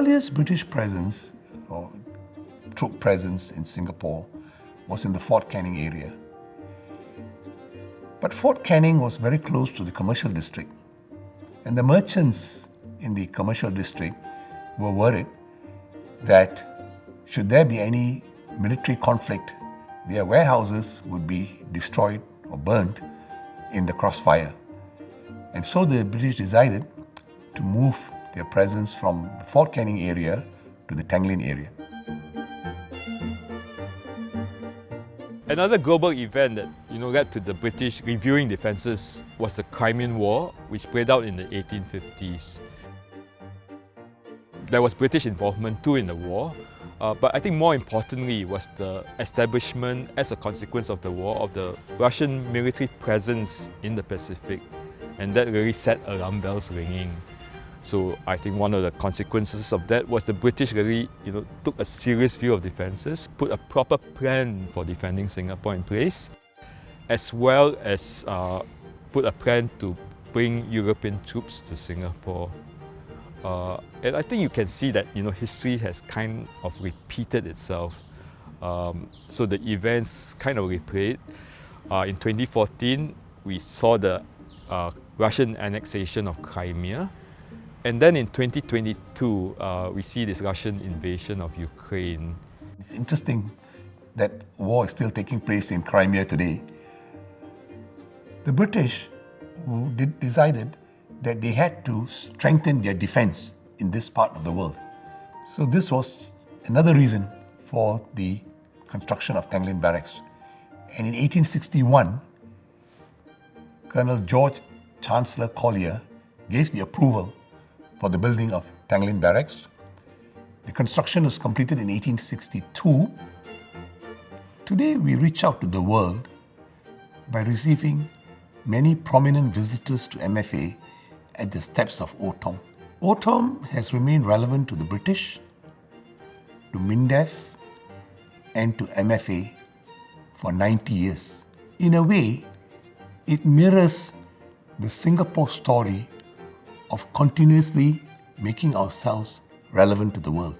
earliest British presence or troop presence in Singapore was in the Fort Canning area. But Fort Canning was very close to the commercial district, and the merchants in the commercial district were worried that should there be any military conflict, their warehouses would be destroyed or burnt in the crossfire. And so the British decided to move their presence from the Fort Canning area to the Tanglin area. Another global event that led to the British reviewing defences was the Crimean War, which played out in the 1850s. There was British involvement too in the war, but I think more importantly was the establishment, as a consequence of the war, of the Russian military presence in the Pacific, and that really set alarm bells ringing. So I think one of the consequences of that was the British really took a serious view of defences, put a proper plan for defending Singapore in place, as well as put a plan to bring European troops to Singapore. And I think you can see that history has kind of repeated itself. So the events kind of replayed. In 2014, we saw the Russian annexation of Crimea. And then in 2022, we see this Russian invasion of Ukraine. It's interesting that war is still taking place in Crimea today. The British decided that they had to strengthen their defense in this part of the world. So this was another reason for the construction of Tanglin Barracks. And in 1861, Colonel George Chancellor Collier gave the approval for the building of Tanglin Barracks. The construction was completed in 1862. Today, we reach out to the world by receiving many prominent visitors to MFA at the steps of OTOM. OTOM has remained relevant to the British, to MINDEF, and to MFA for 90 years. In a way, it mirrors the Singapore story of continuously making ourselves relevant to the world.